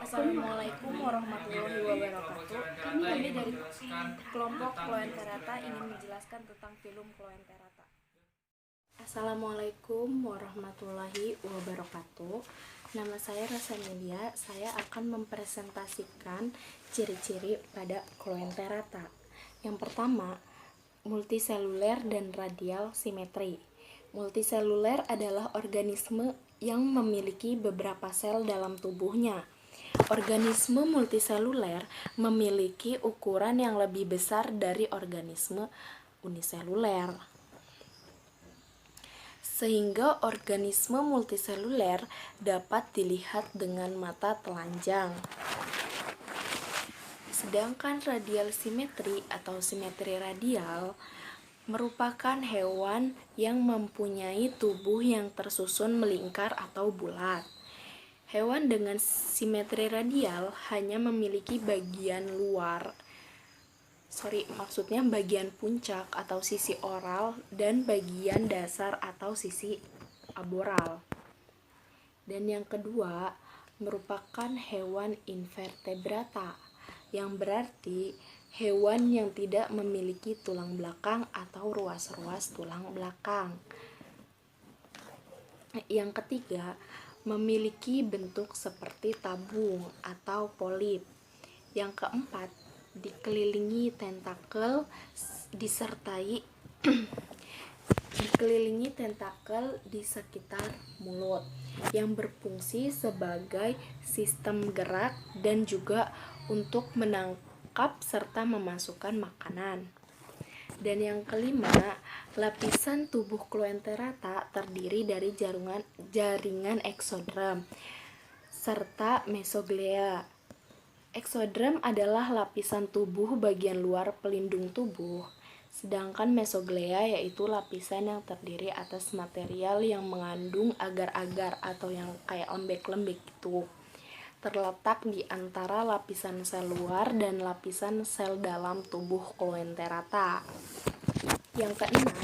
Assalamualaikum warahmatullahi wabarakatuh. Kami dari kelompok Kloenterata ingin menjelaskan tentang film Kloenterata. Assalamualaikum warahmatullahi wabarakatuh. Nama saya Rasamelia. Saya akan mempresentasikan ciri-ciri pada Kloenterata. Yang pertama, multiseluler dan radial simetri. Multiseluler adalah organisme yang memiliki beberapa sel dalam tubuhnya. Organisme multiseluler memiliki ukuran yang lebih besar dari organisme uniseluler. Sehingga organisme multiseluler dapat dilihat dengan mata telanjang. Sedangkan radial simetri atau simetri radial merupakan hewan yang mempunyai tubuh yang tersusun melingkar atau bulat. Hewan dengan simetri radial hanya memiliki bagian bagian puncak atau sisi oral dan bagian dasar atau sisi aboral. Dan yang kedua merupakan hewan invertebrata, yang berarti hewan yang tidak memiliki tulang belakang atau ruas-ruas tulang belakang. Yang ketiga, memiliki bentuk seperti tabung atau polip. Yang keempat, dikelilingi tentakel di sekitar mulut yang berfungsi sebagai sistem gerak dan juga untuk menangkap serta memasukkan makanan. Dan yang kelima, lapisan tubuh Kloenterata terdiri dari jaringan eksoderm serta mesoglea. Eksoderm adalah lapisan tubuh bagian luar pelindung tubuh, sedangkan mesoglea yaitu lapisan yang terdiri atas material yang mengandung agar-agar atau yang kayak lembek-lembek gitu, terletak di antara lapisan sel luar dan lapisan sel dalam tubuh Kloenterata. Yang keenam,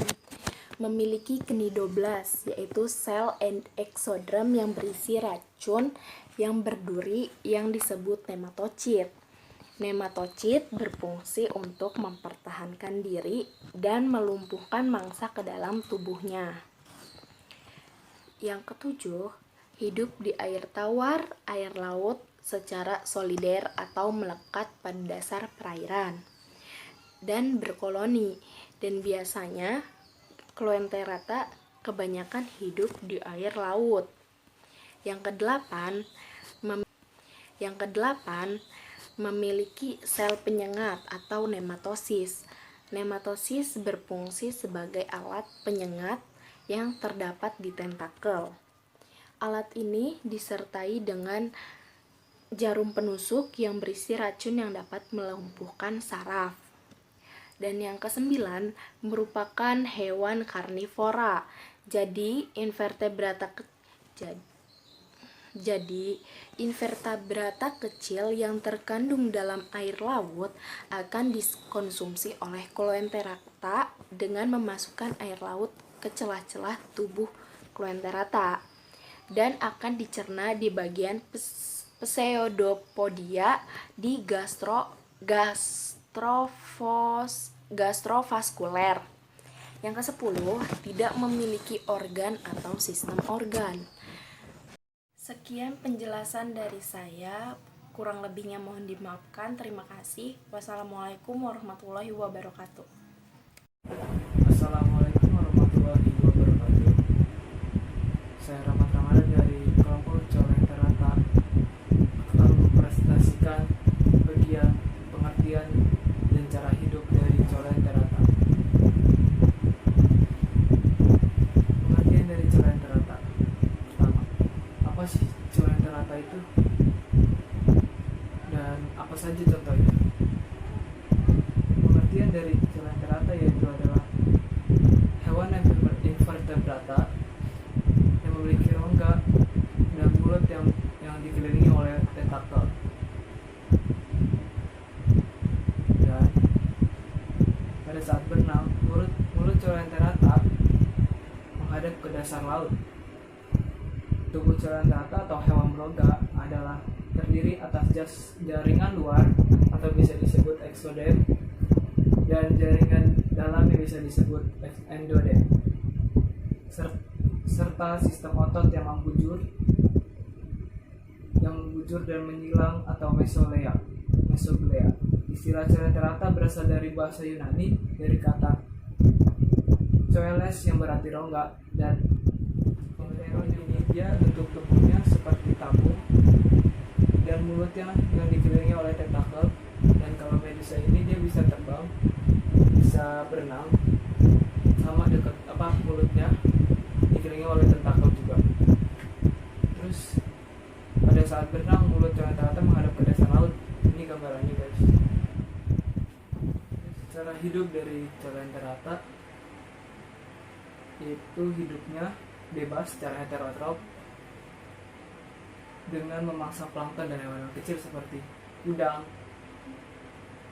memiliki knidoblas, yaitu sel eksoderm yang berisi racun yang berduri yang disebut nematocit. Nematocit berfungsi untuk mempertahankan diri dan melumpuhkan mangsa ke dalam tubuhnya. Yang ketujuh, hidup di air tawar, air laut secara solider atau melekat pada dasar perairan dan berkoloni, dan biasanya Kloenterata kebanyakan hidup di air laut. Yang kedelapan, memiliki sel penyengat atau nematosis. Nematosis berfungsi sebagai alat penyengat yang terdapat di tentakel. Alat ini disertai dengan jarum penusuk yang berisi racun yang dapat melumpuhkan saraf. Dan yang kesembilan, merupakan hewan karnivora. Jadi invertebrata kecil yang terkandung dalam air laut akan dikonsumsi oleh Kloenterata dengan memasukkan air laut ke celah-celah tubuh Kloenterata dan akan dicerna di bagian pseudopodia di gastrovaskuler. Yang ke-10, tidak memiliki organ atau sistem organ. Sekian penjelasan dari saya, kurang lebihnya mohon dimaafkan. Terima kasih. Wassalamualaikum warahmatullahi wabarakatuh. Assalamualaikum warahmatullahi wabarakatuh. Saya Rahmat Ramadan dari kelompok Kloenterata akan mempresentasikan bagian pengertian dan cara hidup dari Kloenterata. Pengertian dari Kloenterata. Pertama, apa sih Kloenterata itu? Dan apa saja contohnya? Pengertian dari Kloenterata yaitu adalah hewan invertebrata yang memiliki rongga dan mulut yang dikelilingi oleh tentakel. Dan pada saat berenang, mulut Kloenterata menghadap ke dasar laut. Tubuh Kloenterata atau hewan berongga adalah terdiri atas jaringan luar atau bisa disebut eksodem dan jaringan dalam yang bisa disebut endodem, serta sistem otot yang membujur dan menyilang atau mesoglea. Istilah coelenterata berasal dari bahasa Yunani dari kata coeles yang berarti rongga, dan ini dia bentuk tubuhnya seperti tabung dan mulutnya yang dikelilingi oleh tentakel. Dan kalau Medusa ini dia bisa terbang, bisa berenang, sama dekat mulutnya dikelilingi oleh tentakel juga. Terus pada saat berenang mulut coelenterata menghadap ke dasar laut. Ini gambarannya guys. Cara hidup dari coelenterata yaitu hidupnya bebas secara heterotrof dengan memangsa plankton dan hewan kecil seperti udang,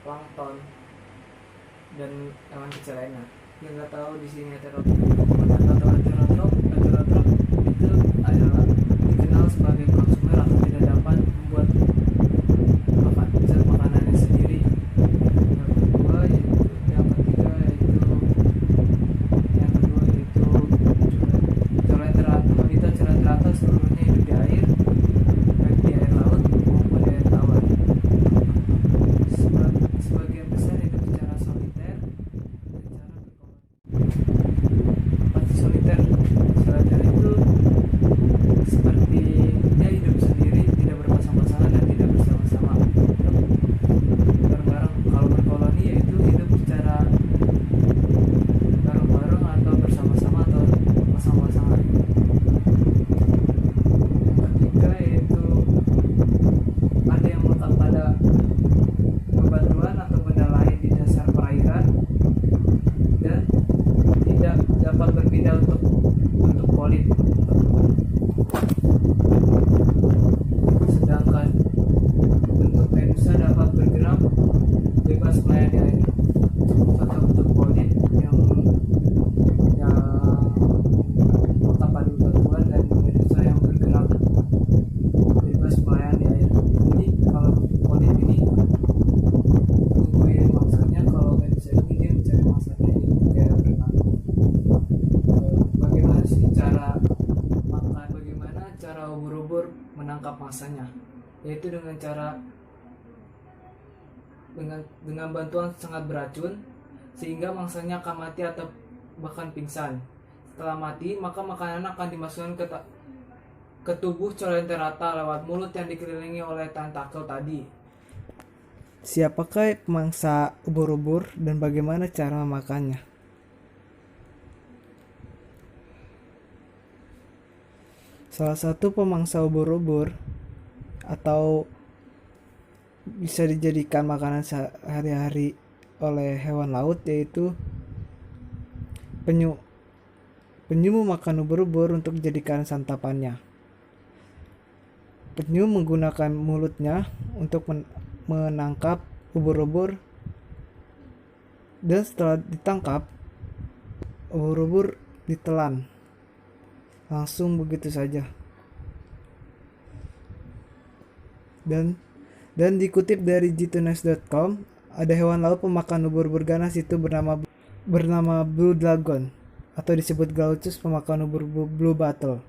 plankton, dan hewan kecil lainnya. Yang nggak tahu di sini heterotrof itu adalah dikenal sebagai konsumer atau tidak dapat membuat makanannya sendiri. Yang kedua yaitu coelenterata seluruhnya hidup di air, baik di air laut maupun di air tawar. Sebagian besar hidup secara soliter dan cara berkolaborasi. Soliter itu seperti dia hidup sendiri, tidak berpasang-pasangan dan tidak bersama-sama bareng-bareng. Kalau berkoloni yaitu hidup secara bareng-bareng atau bersama-sama atau pasang-pasangan. Yang ketiga yaitu ada yang melekat pada bebatuan atau benda lain di dasar perairan dan tidak dapat berpindah untuk polip. Sedangkan bentuk Medusa dapat bergerak bebas melayang di air. Contoh bentuk polip yang melekat pada bebatuan dan Medusa yang bergerak bebas melayang di air. Jadi kalau polip ini nungguin mangsanya, kalau Medusa ini dia mencari mangsanya di daerah berenang. Bagaimana cara ubur-ubur menangkap mangsanya? Yaitu dengan cara dengan bantuan sangat beracun sehingga mangsanya akan mati atau bahkan pingsan. Setelah mati, maka makanan akan dimasukkan ke tubuh coelenterata lewat mulut yang dikelilingi oleh tentakel tadi. Siapakah pemangsa ubur-ubur dan bagaimana cara memakannya? Salah satu pemangsa ubur-ubur atau bisa dijadikan makanan sehari-hari oleh hewan laut yaitu penyu. Penyu memakan ubur-ubur untuk dijadikan santapannya. Penyu menggunakan mulutnya untuk menangkap ubur-ubur, dan setelah ditangkap ubur-ubur ditelan langsung begitu saja. Dan dikutip dari g2news.com, ada hewan laut pemakan ubur-ubur ganas itu bernama blue dragon atau disebut glaucus pemakan ubur blue battle.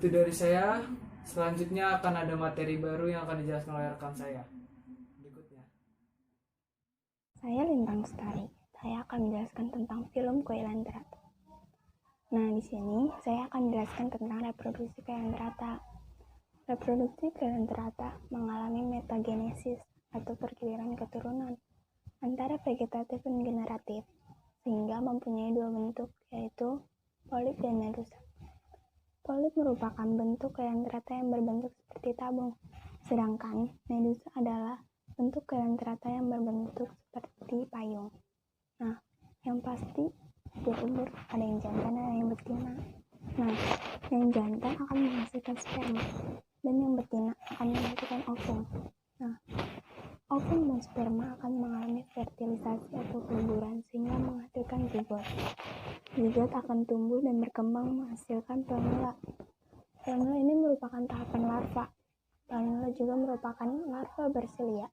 Itu dari saya. Selanjutnya akan ada materi baru yang akan dijelaskan oleh rekan saya berikutnya. Saya Lintang Lestari. Saya akan menjelaskan tentang film Coelenterata. Nah, di sini saya akan menjelaskan tentang reproduksi Coelenterata. Reproduksi Coelenterata mengalami metagenesis atau pergiliran keturunan antara vegetatif dan generatif, sehingga mempunyai dua bentuk, yaitu polip dan medusa. Polip merupakan bentuk Coelenterata yang berbentuk seperti tabung, sedangkan medusa adalah bentuk Coelenterata yang berbentuk seperti payung. Nah, yang pasti ubur-ubur ada yang jantan dan ada yang betina. Nah, yang jantan akan menghasilkan sperma dan yang betina akan menghasilkan ovum. Nah, ovum dan sperma akan mengalami fertilisasi atau keguguran sehingga menghasilkan zigot. Ziggot akan tumbuh dan berkembang menghasilkan planula. Planula ini merupakan tahapan larva. Planula juga merupakan larva bersilia.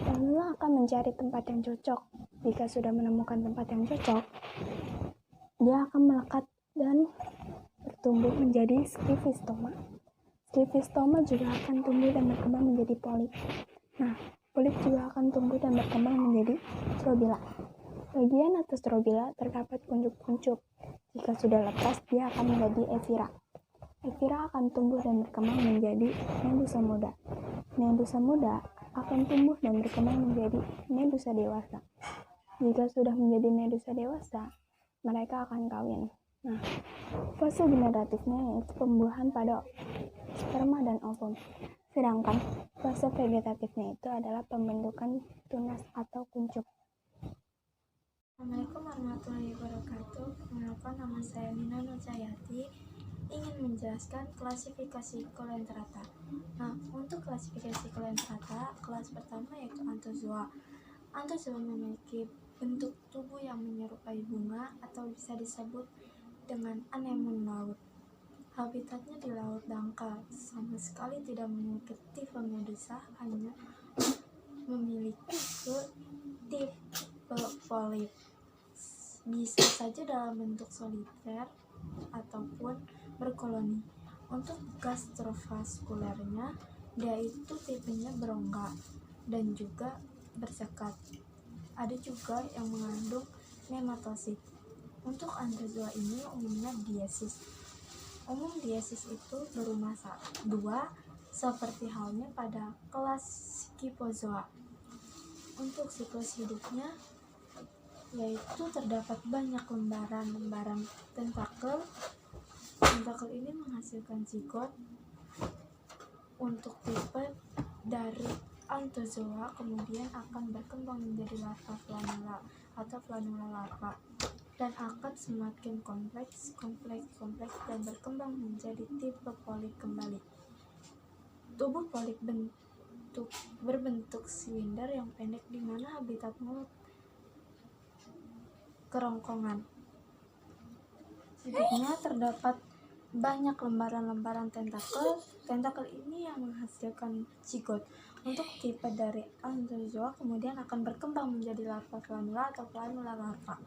Planula akan mencari tempat yang cocok. Jika sudah menemukan tempat yang cocok, dia akan melekat dan bertumbuh menjadi skifistoma. Skifistoma juga akan tumbuh dan berkembang menjadi polip. Nah, polip juga akan tumbuh dan berkembang menjadi strobila. Bagian atas strobila terdapat kuncup-kuncup. Jika sudah lepas, dia akan menjadi evira. Evira akan tumbuh dan berkembang menjadi medusa muda. Medusa muda akan tumbuh dan berkembang menjadi medusa dewasa. Jika sudah menjadi medusa dewasa, mereka akan kawin. Nah, fase generatifnya yaitu pembuahan pada sperma dan ovum. Sedangkan fase vegetatifnya itu adalah pembentukan tunas atau kuncup. Assalamualaikum warahmatullahi wabarakatuh. Perkenalkan, nama saya Nina Nurjayati, ingin menjelaskan klasifikasi Coelenterata. Nah, untuk klasifikasi Coelenterata, kelas pertama yaitu Anthozoa. Anthozoa memiliki bentuk tubuh yang menyerupai bunga atau bisa disebut dengan anemon laut. Habitatnya di laut dangkal, sama sekali tidak memiliki tipe medusa, hanya memiliki tipe polip. Bisa saja dalam bentuk soliter ataupun berkoloni. Untuk gastrovaskulernya, dia itu tipenya berongga dan juga bersekat. Ada juga yang mengandung nematosid. Untuk Anthozoa ini umumnya diesis. Umum diesis itu berumah dua, seperti halnya pada kelas Scyphozoa. Untuk siklus hidupnya yaitu terdapat banyak lembaran-lembaran tentakel. Tentakel ini menghasilkan zigot. Untuk tipe dari Anthozoa kemudian akan berkembang menjadi larva planula atau planula larva dan akan semakin kompleks dan berkembang menjadi tipe polip kembali. Tubuh polip berbentuk silinder yang pendek di mana habitat mulut kerongkongan. Hidupnya terdapat banyak lembaran-lembaran tentakel. Tentakel ini yang menghasilkan zigot. Untuk tipe dari Anthozoa kemudian akan berkembang menjadi larva planula atau planula larva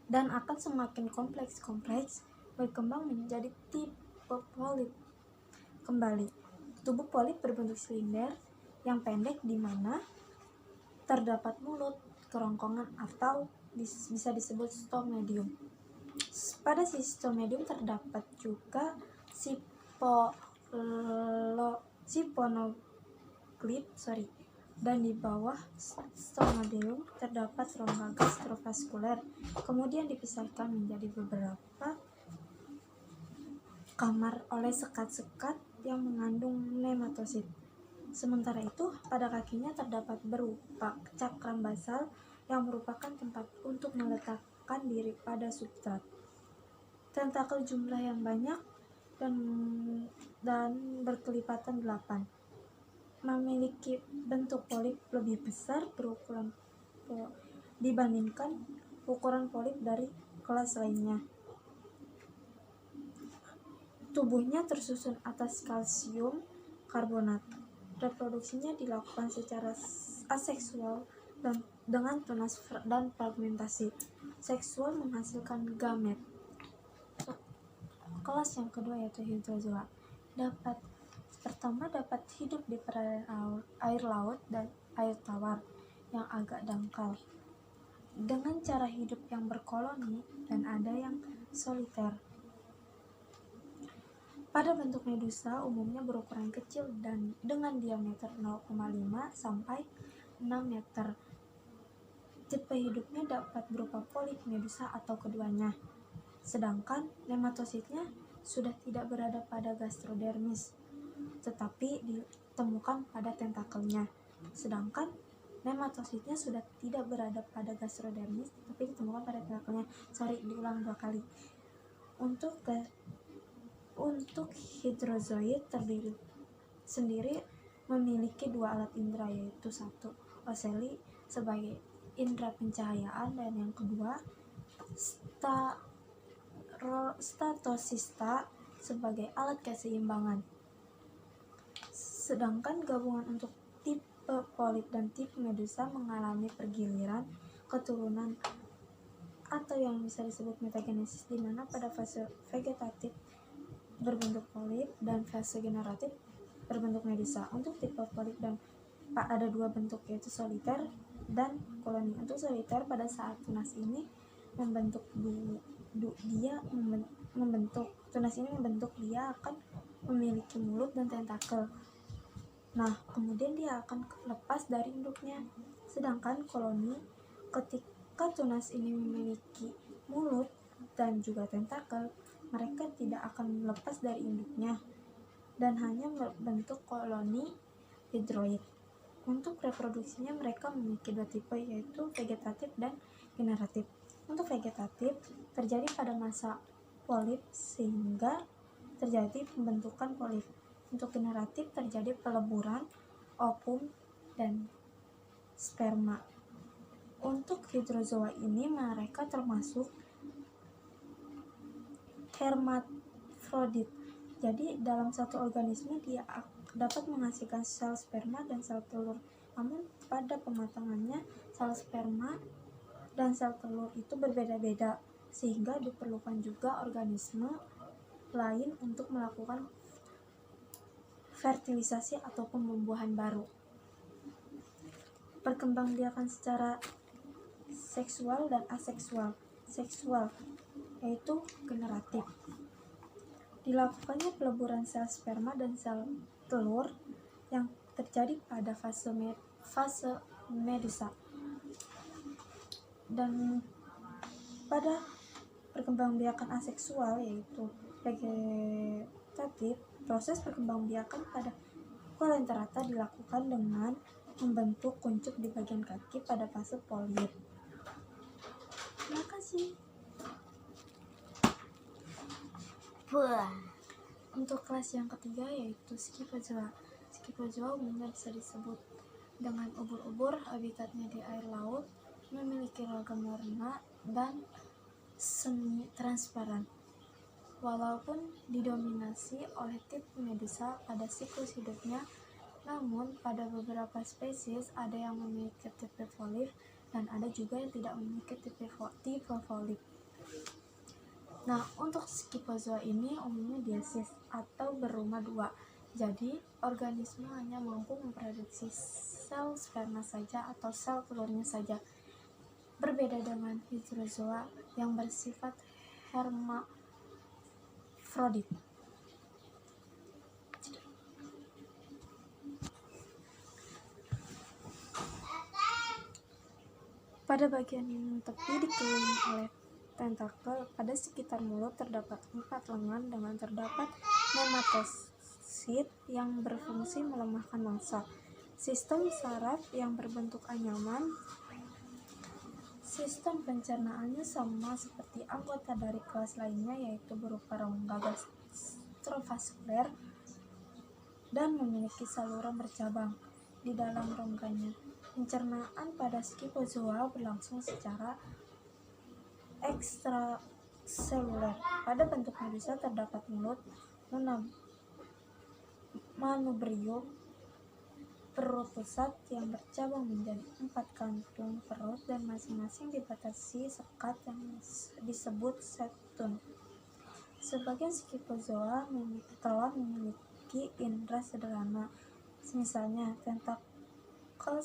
dan akan semakin kompleks berkembang menjadi tipe polip kembali. Tubuh polip berbentuk silinder yang pendek di mana terdapat mulut kerongkongan atau bisa disebut stomedium. Pada sisi stomedium terdapat juga siponoklip, dan di bawah stomedium terdapat rongga gastrovaskuler. Kemudian dipisahkan menjadi beberapa kamar oleh sekat-sekat yang mengandung nematosid. Sementara itu, pada kakinya terdapat berupa cakram basal yang merupakan tempat untuk meletakkan diri pada substrat. Tentakel jumlah yang banyak dan berkelipatan 8. Memiliki bentuk polip lebih besar berukuran dibandingkan ukuran polip dari kelas lainnya. Tubuhnya tersusun atas kalsium karbonat. Reproduksinya dilakukan secara aseksual dan dengan tunas dan fragmentasi. Seksual menghasilkan gamet. Kelas yang kedua yaitu hydrozoa. Pertama dapat hidup di perairan air laut dan air tawar yang agak dangkal dengan cara hidup yang berkoloni dan ada yang soliter. Pada bentuk medusa umumnya berukuran kecil dan dengan diameter 0,5 sampai 6 meter. Tipe hidupnya dapat berupa polip, medusa, atau keduanya. Sedangkan nematositnya sudah tidak berada pada gastrodermis, tetapi ditemukan pada tentakelnya. Sedangkan nematositnya sudah tidak berada pada gastrodermis, tapi ditemukan pada tentakelnya. Diulang 2 kali. Untuk hydrozoid sendiri memiliki 2 alat indera, yaitu 1 oceli sebagai indera pencahayaan dan yang kedua statosista sebagai alat keseimbangan. Sedangkan gabungan untuk tipe polip dan tipe medusa mengalami pergiliran keturunan atau yang bisa disebut metagenesis, di mana pada fase vegetatif berbentuk polip dan fase generatif berbentuk medusa. Untuk tipe polip dan ada dua bentuk, yaitu soliter dan koloni. Untuk soliter, pada saat tunas ini membentuk dia akan memiliki mulut dan tentakel. Nah, kemudian dia akan lepas dari induknya. Sedangkan koloni, ketika tunas ini memiliki mulut dan juga tentakel, mereka tidak akan lepas dari induknya dan hanya membentuk koloni hidroid. Untuk reproduksinya mereka memiliki dua tipe, yaitu vegetatif dan generatif. Untuk vegetatif terjadi pada masa polip sehingga terjadi pembentukan polip. Untuk generatif terjadi peleburan ovum dan sperma. Untuk hydrozoa ini mereka termasuk hermafrodit. Jadi dalam satu organisme dia dapat menghasilkan sel sperma dan sel telur. Namun pada pematangannya sel sperma dan sel telur itu berbeda-beda, sehingga diperlukan juga organisme lain untuk melakukan fertilisasi atau pembuahan baru. Perkembangbiakan secara seksual dan aseksual. Seksual yaitu generatif. Dilakukannya peleburan sel sperma dan sel telur yang terjadi pada fase medusa. Dan pada perkembangbiakan aseksual yaitu vegetatif, proses perkembangbiakan pada Coelenterata dilakukan dengan membentuk kuncup di bagian kaki pada fase polip. Terima kasih. Untuk kelas yang ketiga yaitu Scyphozoa. Scyphozoa umumnya bisa disebut dengan ubur-ubur, habitatnya di air laut, memiliki ragam warna dan semi transparan. Walaupun didominasi oleh tipe medusa pada siklus hidupnya, namun pada beberapa spesies ada yang memiliki tipe polip dan ada juga yang tidak memiliki tipe polip. Nah, untuk Scyphozoa ini umumnya diesis atau berumah dua. Jadi, organisme hanya mampu memproduksi sel sperma saja atau sel telurnya saja. Berbeda dengan Hydrozoa yang bersifat hermafrodit. Pada bagian tepi dikelilingi oleh tentakel. Pada sekitar mulut terdapat 4 lengan dengan terdapat nematosid yang berfungsi melemahkan mangsa. Sistem saraf yang berbentuk anyaman. Sistem pencernaannya sama seperti anggota dari kelas lainnya, yaitu berupa rongga gastrovaskuler dan memiliki saluran bercabang di dalam rongganya. Pencernaan pada Scyphozoa berlangsung secara ekstraseluler. Pada bentuk medusa terdapat mulut, manubrium, perut pusat yang bercabang menjadi 4 kantung perut dan masing-masing dibatasi sekat yang disebut septum. Sebagian Scyphozoa telah memiliki indera sederhana, misalnya tentakel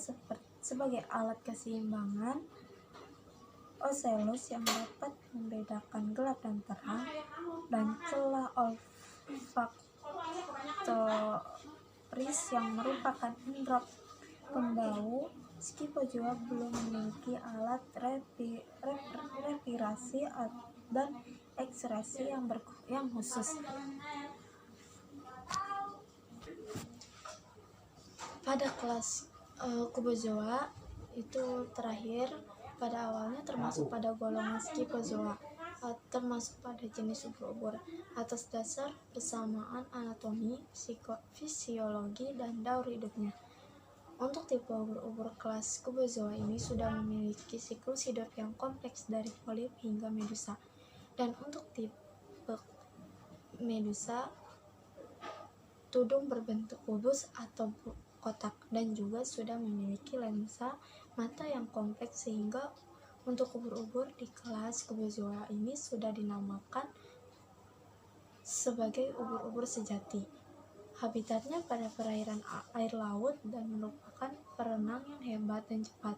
sebagai alat keseimbangan, ocellus yang dapat membedakan gelap dan terang, dan celah olfaktoris yang merupakan indera pembau. Scyphozoa belum memiliki alat respirasi dan ekskresi yang khusus. Pada kelas Cubozoa itu terakhir, pada awalnya termasuk pada golongan Scyphozoa, termasuk pada jenis ubur-ubur atas dasar persamaan anatomi, fisiologi, dan daur hidupnya. Untuk tipe ubur-ubur kelas Cubozoa ini sudah memiliki siklus hidup yang kompleks dari polip hingga medusa. Dan untuk tipe medusa, tudung berbentuk kubus atau kotak dan juga sudah memiliki lensa mata yang kompleks, sehingga untuk ubur-ubur di kelas Cubozoa ini sudah dinamakan sebagai ubur-ubur sejati. Habitatnya pada perairan air laut dan merupakan perenang yang hebat dan cepat.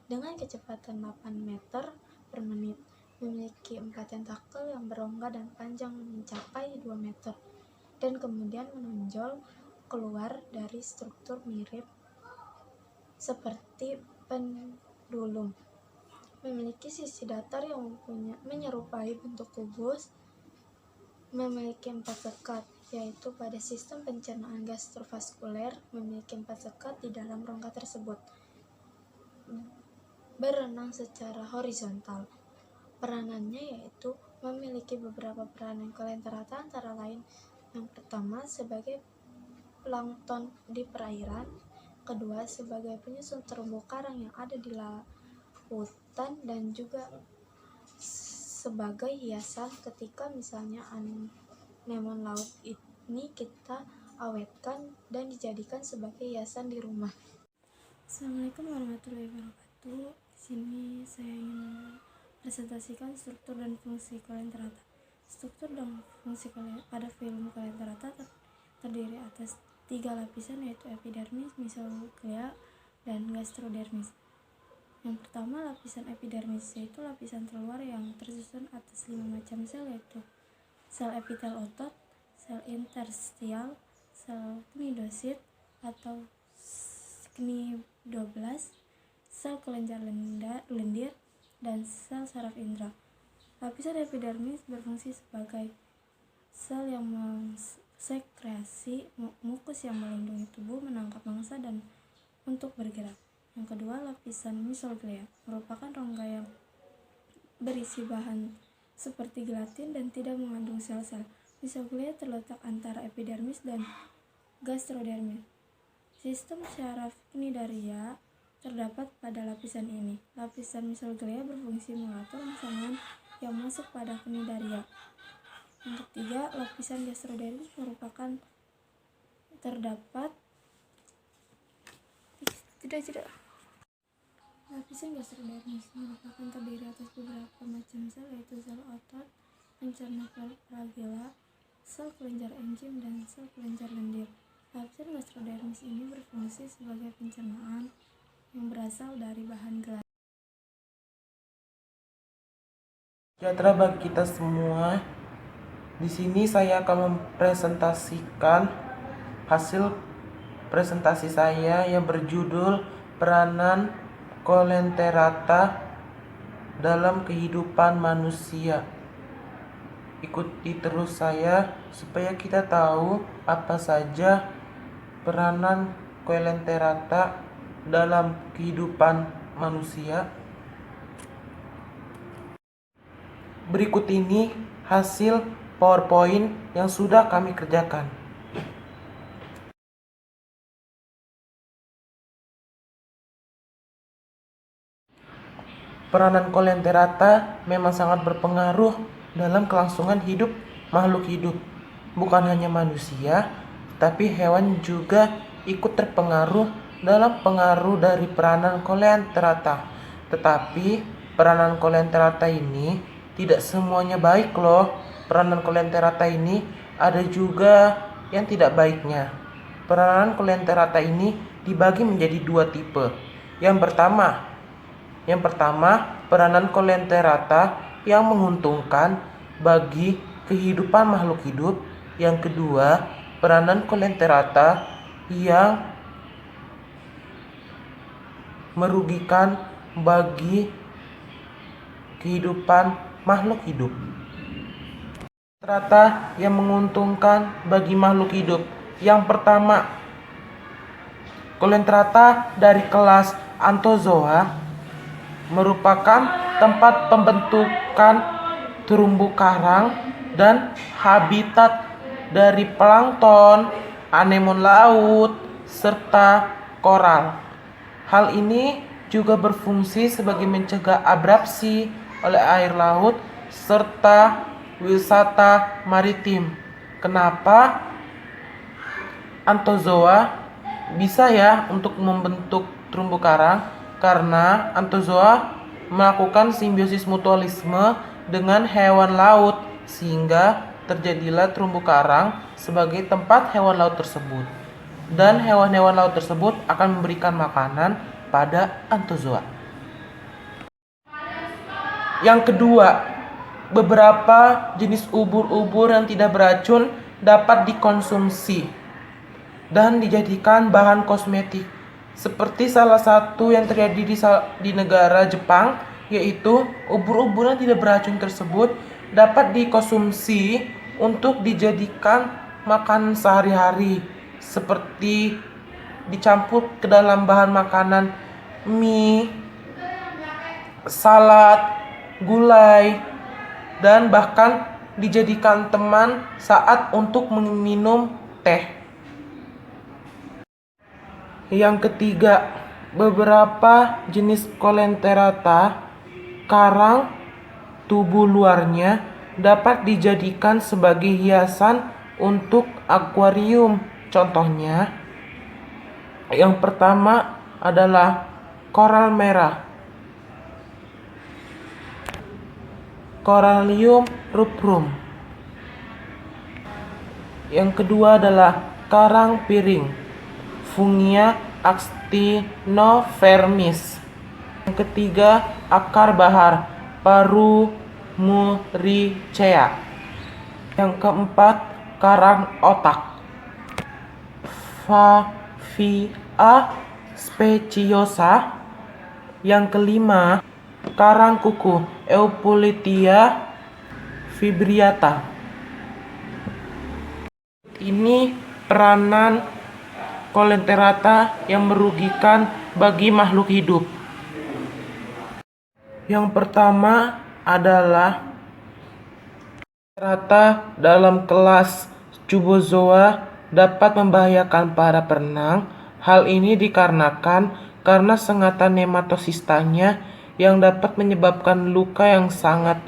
Dengan kecepatan 8 meter per menit, memiliki 4 tentakel yang berongga dan panjang mencapai 2 meter, dan kemudian menonjol keluar dari struktur mirip seperti pendulum. Memiliki sisi datar yang menyerupai bentuk kubus, memiliki 4 sekat, yaitu pada sistem pencernaan gastrovaskuler memiliki 4 sekat di dalam rongga tersebut. Berenang secara horizontal. Peranannya yaitu memiliki beberapa peranan kolenterata, antara lain yang pertama sebagai plankton di perairan, kedua sebagai penyusun terumbu karang yang ada di lautan, dan juga sebagai hiasan ketika misalnya anemon laut ini kita awetkan dan dijadikan sebagai hiasan di rumah. Assalamualaikum warahmatullahi wabarakatuh. Di sini saya ingin presentasikan struktur dan fungsi kolenterata. Struktur dan fungsi pada film kolenterata terdiri atas 3 lapisan, yaitu epidermis, mesoglea, dan gastrodermis. Yang pertama, lapisan epidermis, yaitu lapisan terluar yang tersusun atas 5 macam sel, yaitu sel epitel otot, sel interstisial, sel cnidosit atau cnidoblast, sel kelenjar lendir, dan sel saraf indera. Lapisan epidermis berfungsi sebagai sel yang mensekresi mukus yang melindungi tubuh menangkap mangsa dan untuk bergerak. Yang kedua, lapisan mesoglea merupakan rongga yang berisi bahan seperti gelatin dan tidak mengandung sel-sel. Mesoglea terletak antara epidermis dan gastrodermis. Sistem syaraf cnidaria terdapat pada lapisan ini. Lapisan mesoglea berfungsi mengatur rangsangan yang masuk pada cnidaria. Yang ketiga, lapisan gastrodermis merupakan terdapat Lapisan gastrodermis merupakan terdiri atas beberapa macam sel, yaitu sel otot, pencerna flagella, sel kelenjar enzim, dan sel kelenjar lendir. Lapisan gastrodermis ini berfungsi sebagai pencernaan yang berasal dari bahan gelatin. Sejahtera bagi kita semua. Di sini saya akan mempresentasikan hasil presentasi saya yang berjudul Peranan Coelenterata dalam Kehidupan Manusia. Ikuti terus saya supaya kita tahu apa saja peranan Coelenterata dalam kehidupan manusia. Berikut ini hasil PowerPoint yang sudah kami kerjakan. Peranan Coelenterata memang sangat berpengaruh dalam kelangsungan hidup makhluk hidup. Bukan hanya manusia, tapi hewan juga ikut terpengaruh dalam pengaruh dari peranan Coelenterata. Tetapi peranan Coelenterata ini tidak semuanya baik loh. Peranan Coelenterata ini ada juga yang tidak baiknya. Peranan Coelenterata ini dibagi menjadi 2 tipe. Yang pertama, peranan Coelenterata yang menguntungkan bagi kehidupan makhluk hidup. Yang kedua, peranan Coelenterata yang merugikan bagi kehidupan makhluk hidup. Coelenterata yang menguntungkan bagi makhluk hidup. Yang pertama, Coelenterata dari kelas Anthozoa merupakan tempat pembentukan terumbu karang dan habitat dari plankton, anemon laut, serta koral. Hal ini juga berfungsi sebagai mencegah abrasi oleh air laut serta wisata maritim. Kenapa Anthozoa bisa ya untuk membentuk terumbu karang? Karena Anthozoa melakukan simbiosis mutualisme dengan hewan laut sehingga terjadilah terumbu karang sebagai tempat hewan laut tersebut. Dan hewan-hewan laut tersebut akan memberikan makanan pada Anthozoa. Yang kedua, beberapa jenis ubur-ubur yang tidak beracun dapat dikonsumsi dan dijadikan bahan kosmetik. Seperti salah satu yang terjadi di negara Jepang, yaitu ubur-ubur yang tidak beracun tersebut dapat dikonsumsi untuk dijadikan makanan sehari-hari, seperti dicampur ke dalam bahan makanan mie, salad, gulai, dan bahkan dijadikan teman saat untuk meminum teh. Yang ketiga, beberapa jenis Coelenterata, karang tubuh luarnya dapat dijadikan sebagai hiasan untuk akuarium. Contohnya, yang pertama adalah koral merah, Corallium rubrum. Yang kedua adalah karang piring, Fungia actinovermis. Yang ketiga, akar bahar, Parumuricea. Yang keempat, karang otak, Favia speciosa. Yang kelima, karang kuku, Eupuletia fibriata. Ini peranan Coelenterata yang merugikan bagi makhluk hidup. Yang pertama adalah Coelenterata dalam kelas Cubozoa dapat membahayakan para perenang. Hal ini dikarenakan karena sengatan nematosistanya yang dapat menyebabkan luka yang sangat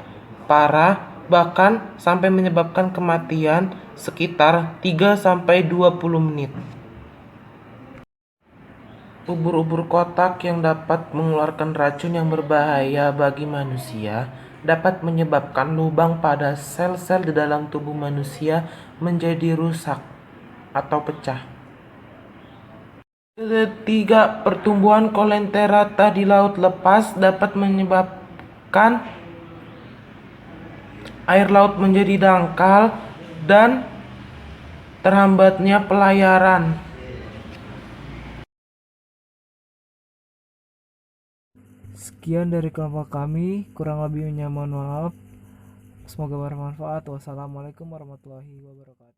parah, bahkan sampai menyebabkan kematian sekitar 3-20 menit. Ubur-ubur kotak yang dapat mengeluarkan racun yang berbahaya bagi manusia dapat menyebabkan lubang pada sel-sel di dalam tubuh manusia menjadi rusak atau pecah. Ketiga, pertumbuhan Coelenterata di laut lepas dapat menyebabkan air laut menjadi dangkal dan terhambatnya pelayaran. Sekian dari kelompok kami, kurang lebihnya mohon maaf. Semoga bermanfaat. Wassalamualaikum warahmatullahi wabarakatuh.